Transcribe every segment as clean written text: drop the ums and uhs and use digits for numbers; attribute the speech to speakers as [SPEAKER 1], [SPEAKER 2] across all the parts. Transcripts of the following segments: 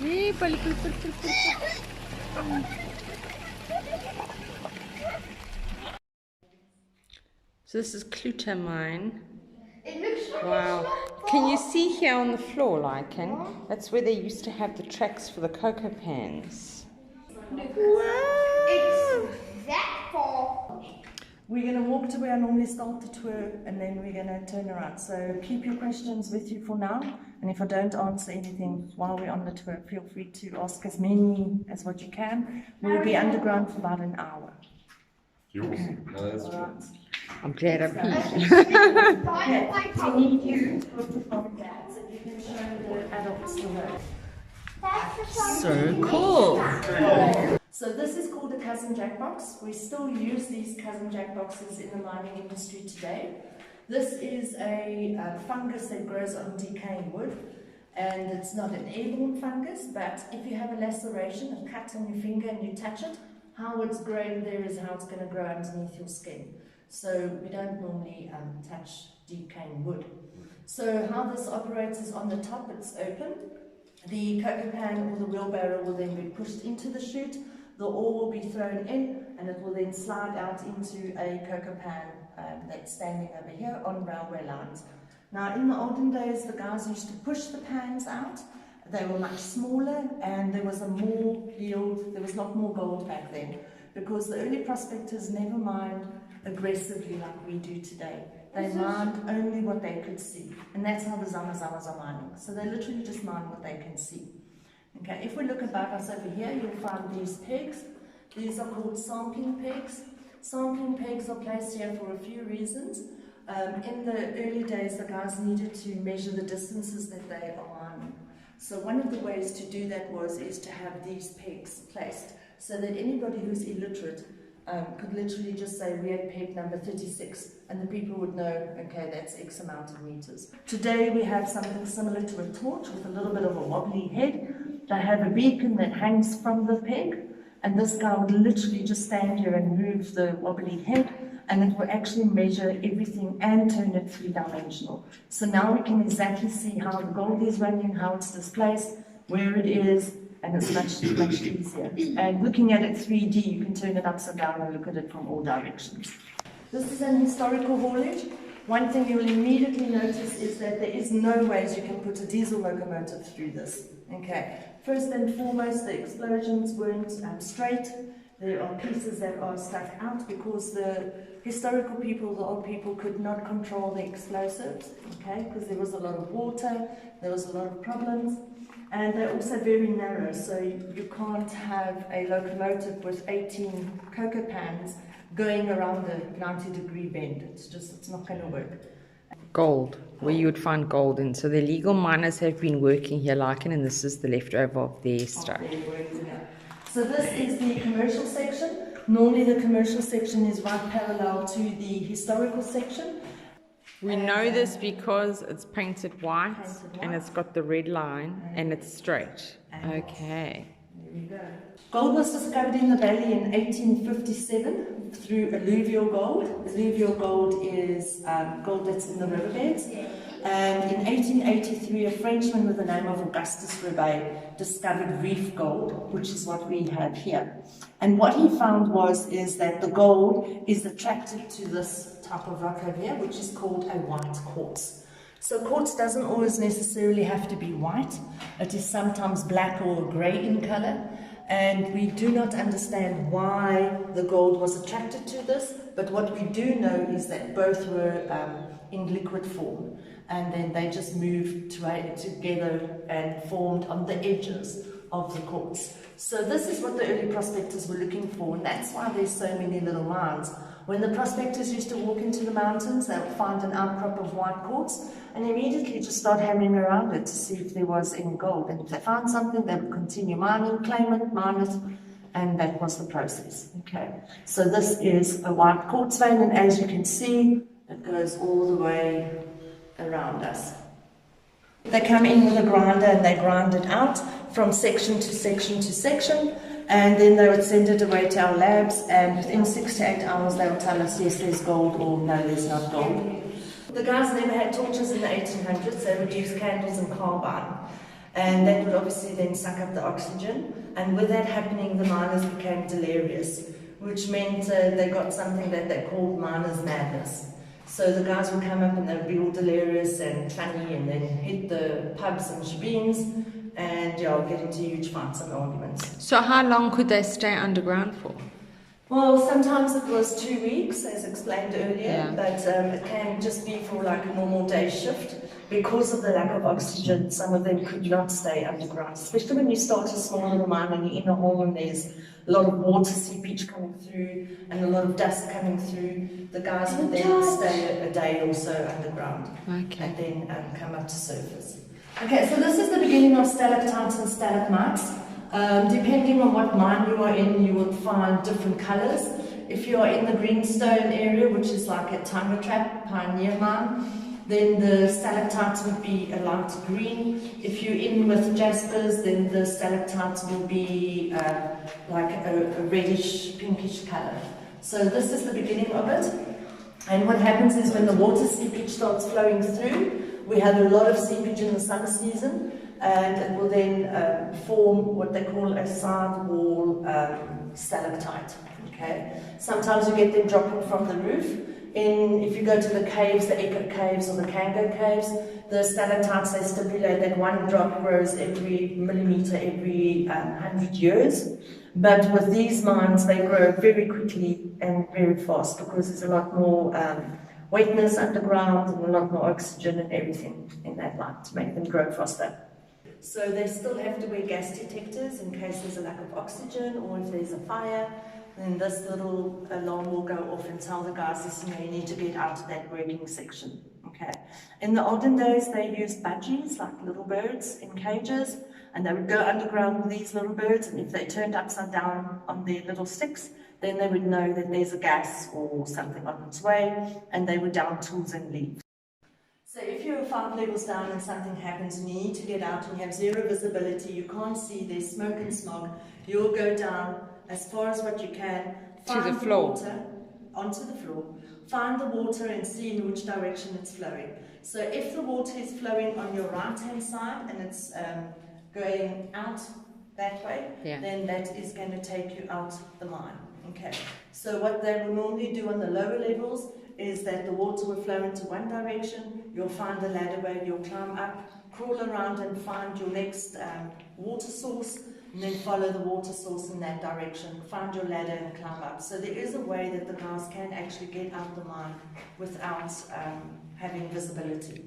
[SPEAKER 1] So this is Clutha mine. Wow. Can you see here on the floor, Lycan? That's where they used to have the tracks for the cocoa pans.
[SPEAKER 2] Wow. It's that far.
[SPEAKER 3] We're going to walk to where I normally start the tour, and then we're going to turn around. So keep your questions with you for now, and if I don't answer anything while we're on the tour, feel free to ask as many as what you can. We'll be underground for about an hour. Okay.
[SPEAKER 4] No, that's true.
[SPEAKER 1] I'm glad I peed.
[SPEAKER 3] So we need you with the mom and dad, so you can show the adults the way.
[SPEAKER 1] So cool.
[SPEAKER 3] So this is called a cousin jack box. We still use these cousin jack boxes in the mining industry today. This is a fungus that grows on decaying wood, and it's not an airborne fungus, but if you have a laceration, a cut on your finger and you touch it, how it's growing there is how it's going to grow underneath your skin. So we don't normally touch decaying wood. So how this operates is on the top it's open. The cocoa pan or the wheelbarrow will then be pushed into the chute. The ore will be thrown in, and it will then slide out into a cocoa pan that's standing over here on railway lines. Now, in the olden days, the guys used to push the pans out. They were much smaller, and there was a more yield. There was a lot more gold back then, because the early prospectors never mined aggressively like we do today. They mined only what they could see, and that's how the Zamazamas are mining. So they literally just mine what they can see. Okay, if we look above us over here, you'll find these pegs. These are called sampling pegs. Sampling pegs are placed here for a few reasons. In the early days, the guys needed to measure the distances that they are mining. So one of the ways to do that is to have these pegs placed so that anybody who's illiterate could literally just say, we're at peg number 36, and the people would know, okay, that's X amount of meters. Today we have something similar to a torch with a little bit of a wobbly head. They have a beacon that hangs from the peg, and this guy would literally just stand here and move the wobbly head, and it will actually measure everything and turn it three-dimensional. So now we can exactly see how the gold is running, how it's displaced, where it is, and it's much easier. And looking at it 3D, you can turn it upside down and look at it from all directions. This is an historical haulage. One thing you will immediately notice is that there is no ways you can put a diesel locomotive through this. Okay. First and foremost, the explosions weren't straight. There are pieces that are stuck out because the historical people, the old people, could not control the explosives, okay, because there was a lot of water, there was a lot of problems, and they're also very narrow, so you can't have a locomotive with 18 cocoa pans going around a 90-degree bend. It's not going to work.
[SPEAKER 1] Gold, where you would find gold in. So the legal miners have been working here, and this is the leftover of their stuff.
[SPEAKER 3] So this is the commercial section. Normally the commercial section is right parallel to the historical section.
[SPEAKER 1] We know this because it's painted white, and it's got the red line and it's straight. Okay.
[SPEAKER 3] There we go. Gold was discovered in the valley in 1857 through alluvial gold. Alluvial gold is gold that's in the riverbeds. And in 1883, a Frenchman with the name of Augustus Rebay discovered reef gold, which is what we have here. And what he found is that the gold is attracted to this type of rock over here, which is called a white quartz. So quartz doesn't always necessarily have to be white. It is sometimes black or grey in color. And we do not understand why the gold was attracted to this, but what we do know is that both were in liquid form, and then they just moved together and formed on the edges of the quartz. So this is what the early prospectors were looking for, and that's why there's so many little mines. When the prospectors used to walk into the mountains, they would find an outcrop of white quartz and immediately just start hammering around it to see if there was any gold. And if they found something, they would continue mining, claim it, mine it, and that was the process. Okay, so this is a white quartz vein, and as you can see, it goes all the way around us. They come in with a grinder and they grind it out from section to section to section, and then they would send it away to our labs, and within 6 to 8 hours they would tell us, yes, there's gold, or no, there's not gold. The guys never had torches in the 1800s, they would use candles and carbide. And that would obviously then suck up the oxygen. And with that happening, the miners became delirious, which meant they got something that they called miners' madness. So the guys would come up and they'd be all delirious and funny and then hit the pubs and shebeens and get into huge fights and arguments.
[SPEAKER 1] So how long could they stay underground for?
[SPEAKER 3] Well, sometimes it was 2 weeks, as explained earlier,
[SPEAKER 1] Yeah.
[SPEAKER 3] but it can just be for like a normal day shift. Because of the lack of oxygen, some of them could not stay underground, especially when you start a small little mine and you're in a hole and there's a lot of water seepage coming through and a lot of dust coming through. The guys would then stay a day or so underground and then come up to surface. Okay, so this is the beginning of stalactites and stalagmites. Depending on what mine you are in, you will find different colors. If you are in the greenstone area, which is like a Tonga Trap pioneer mine, then the stalactites would be a light green. If you're in with jaspers, then the stalactites will be like a reddish, pinkish color. So this is the beginning of it. And what happens is when the water seepage starts flowing through, we have a lot of seepage in the summer season, and it will then form what they call a sidewall stalactite. Okay. Sometimes you get them dropping from the roof. If you go to the caves, the Eka caves or the Kango caves, the stalactites, they stipulate that one drop grows every millimeter every 100 years. But with these mines, they grow very quickly and very fast because there's a lot more wetness underground and a lot more oxygen and everything in that line to make them grow faster. So they still have to wear gas detectors in case there's a lack of oxygen or if there's a fire. Then this little alarm will go off and tell the guys, listen, you need to get out of that working section. Okay. In the olden days, they used budgies, like little birds in cages, and they would go underground with these little birds, and if they turned upside down on their little sticks, then they would know that there's a gas or something on its way, and they would down tools and leave. So if you're 5 levels down and something happens and you need to get out and you have zero visibility, you can't see, there's smoke and smog, you'll go down as far as what you can,
[SPEAKER 1] to the floor,
[SPEAKER 3] water, onto the floor, find the water and see in which direction it's flowing. So if the water is flowing on your right hand side and it's going out that way, then that is going to take you out the mine. Okay. So what they will normally do on the lower levels is that the water will flow into one direction, you'll find the ladder way, you'll climb up, crawl around and find your next water source, and then follow the water source in that direction, find your ladder and climb up. So there is a way that the guys can actually get out the mine without having visibility.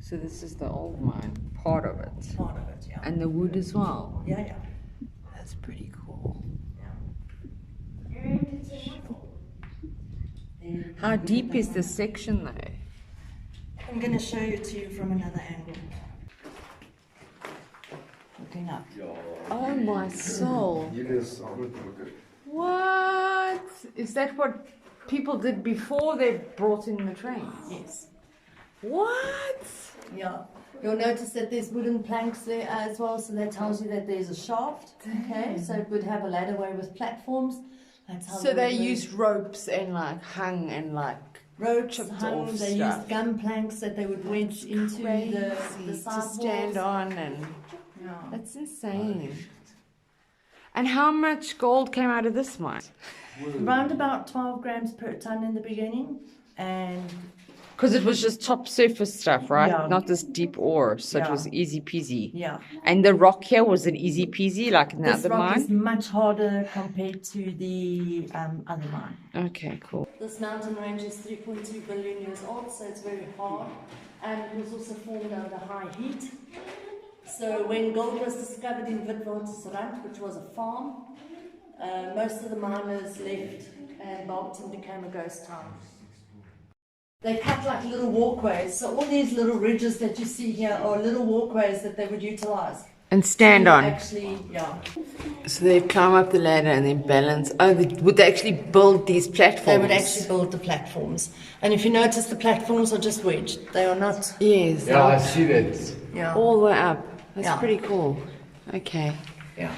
[SPEAKER 1] So this is the old mine, part of it.
[SPEAKER 3] Part of it, yeah.
[SPEAKER 1] And the wood as well.
[SPEAKER 3] Yeah, yeah.
[SPEAKER 1] That's pretty cool.
[SPEAKER 3] Yeah.
[SPEAKER 1] How deep is this section though?
[SPEAKER 3] I'm going to show it to you from another angle. Looking up.
[SPEAKER 1] Oh my soul. What? Is that what people did before they brought in the trains?
[SPEAKER 3] Yes.
[SPEAKER 1] What?
[SPEAKER 3] Yeah. You'll notice that there's wooden planks there as well, so that tells you that there's a shaft. Okay, so it would have a ladderway with platforms. That's how
[SPEAKER 1] so they used ropes and like hung and like
[SPEAKER 3] ropes
[SPEAKER 1] chipped
[SPEAKER 3] hung.
[SPEAKER 1] off
[SPEAKER 3] They
[SPEAKER 1] stuff.
[SPEAKER 3] used gum planks that they would wedge into the
[SPEAKER 1] to
[SPEAKER 3] sidewalls.
[SPEAKER 1] stand on, and
[SPEAKER 3] Yeah.
[SPEAKER 1] that's insane. And how much gold came out of this mine?
[SPEAKER 3] Around about 12 grams per ton in the beginning, and
[SPEAKER 1] Because it was just top surface stuff, right?
[SPEAKER 3] Yeah.
[SPEAKER 1] Not this deep ore, so it
[SPEAKER 3] Yeah.
[SPEAKER 1] was easy peasy.
[SPEAKER 3] yeah.
[SPEAKER 1] And the rock here, was it easy peasy like in the
[SPEAKER 3] This
[SPEAKER 1] other
[SPEAKER 3] rock
[SPEAKER 1] mine?
[SPEAKER 3] is much harder compared to the other mine.
[SPEAKER 1] Okay, cool.
[SPEAKER 3] This mountain range is 3.2 billion years old, so it's very hard, and it was also formed under high heat. So when gold was discovered in Witwatersrand, which was a farm, most of the miners left and Barberton became a ghost town. They cut like little walkways, so all these little ridges that you see here are little walkways that they would utilize.
[SPEAKER 1] And stand
[SPEAKER 3] to
[SPEAKER 1] on.
[SPEAKER 3] Actually, yeah.
[SPEAKER 1] So they'd climb up the ladder and then balance. Oh, would they actually build these platforms?
[SPEAKER 3] They would actually build the platforms. And if you notice, the platforms are just wedged. They are not.
[SPEAKER 1] Yes.
[SPEAKER 4] Yeah, I see that.
[SPEAKER 3] Yeah.
[SPEAKER 1] All the way up. That's
[SPEAKER 3] Yeah.
[SPEAKER 1] pretty cool. Okay.
[SPEAKER 3] Yeah.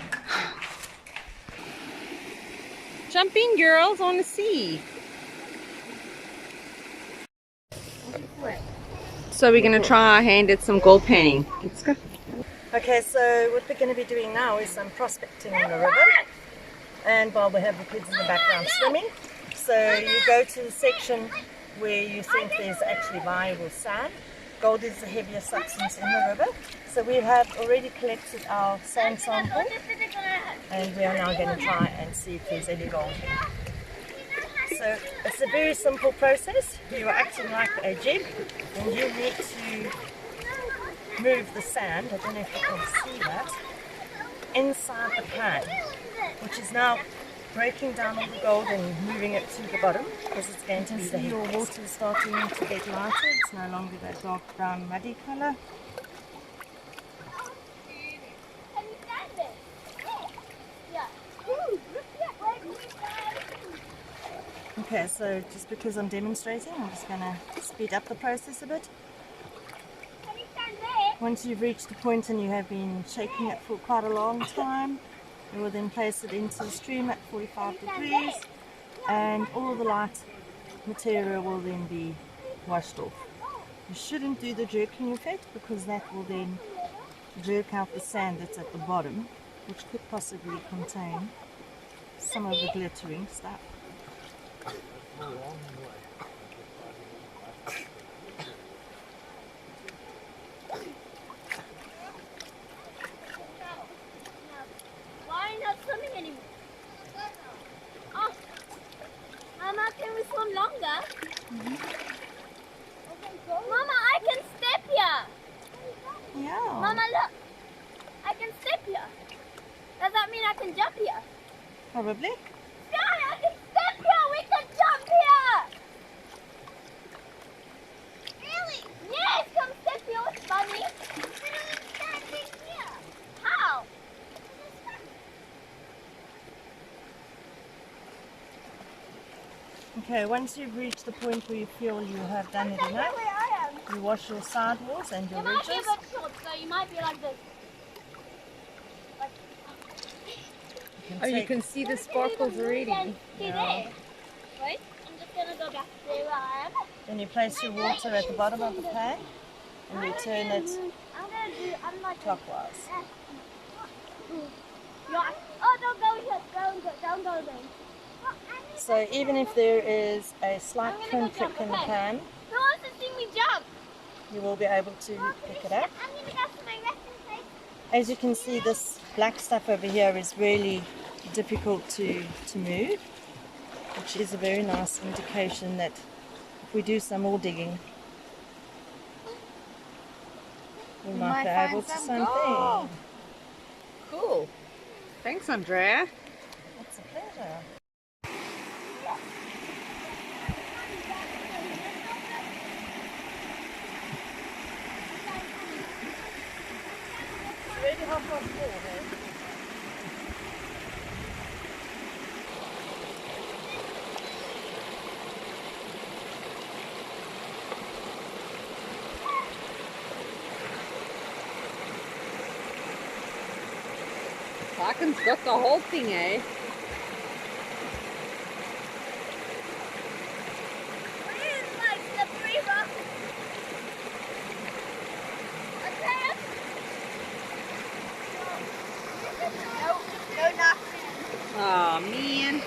[SPEAKER 1] Jump in, girls. I want to see. So we're going to try our hand at some gold panning. Let's go.
[SPEAKER 3] Okay, so what we're going to be doing now is some prospecting in the river, and while we have the kids in the background swimming. So you go to the section where you think there's actually viable sand. Gold is the heaviest substance in the river. So we have already collected our sand sample, and we are now going to try and see if there's any gold. So it's a very simple process. You are acting like a jig, and you need to move the sand, I don't know if you can see that, inside the pan, which is now breaking down all the gold and moving it to the bottom, because it's going to be the your water is starting to get lighter. It's no longer that dark brown muddy colour. Okay, so just because I'm demonstrating, I'm just going to speed up the process a bit. Once you've reached the point and you have been shaking it for quite a long time, you will then place it into the stream at 45 degrees, and all the light material will then be washed off. You shouldn't do the jerking effect, because that will then jerk out the sand that's at the bottom, which could possibly contain some of the glittering stuff.
[SPEAKER 2] Why are you not swimming anymore? Oh, Mama, can we swim longer? Mama, I can step here.
[SPEAKER 3] Yeah.
[SPEAKER 2] Mama, look. I can step here. Does that mean I can jump here?
[SPEAKER 3] Probably.
[SPEAKER 2] Dad, I can step here. We can jump here. Really? Yes, come step here with Bunny. How?
[SPEAKER 3] Okay, once you've reached the point where you feel you have done it enough, you wash your sidewalls and your
[SPEAKER 2] You might be a
[SPEAKER 3] ridges.
[SPEAKER 2] bit short, so you might be like this.
[SPEAKER 1] Oh, you can see the sparkles already.
[SPEAKER 3] Yeah.
[SPEAKER 2] Wait, I'm just gonna go back to where I am.
[SPEAKER 3] Then you place your water at the bottom of the pan and you turn it
[SPEAKER 2] I'm like
[SPEAKER 3] clockwise.
[SPEAKER 2] Yeah. Oh, don't go here. Don't go there.
[SPEAKER 3] So even if there is a slight pinprick in the pan,
[SPEAKER 2] Who wants to see me jump?
[SPEAKER 3] you will be able to pick it up.
[SPEAKER 2] I'm gonna go to my resting place.
[SPEAKER 3] As you can see, this black stuff over here is really difficult to move, which is a very nice indication that if we do some more digging, we might be able to something.
[SPEAKER 1] Cool. Thanks, Andrea.
[SPEAKER 3] It's a pleasure. It's already 4:30, eh?
[SPEAKER 1] Larkin's got the whole thing, eh? Oh man.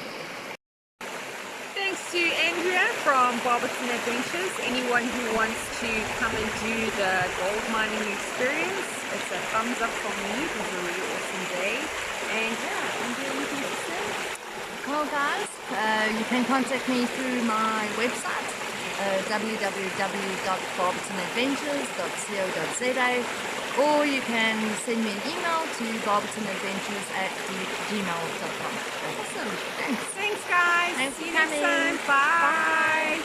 [SPEAKER 1] Thanks to Andrea from Barberton Adventures. Anyone who wants to come and do the gold mining experience, it's a thumbs up from me. It was a really awesome day. And yeah, Andrea, anything to say?
[SPEAKER 3] Well guys, you can contact me through my website, www.barbertonadventures.co.za, or you can send me an email to barbertonadventures@gmail.com.
[SPEAKER 1] Awesome. Thanks guys.
[SPEAKER 3] Thanks
[SPEAKER 1] See
[SPEAKER 3] for
[SPEAKER 1] you next
[SPEAKER 3] coming.
[SPEAKER 1] time. Bye.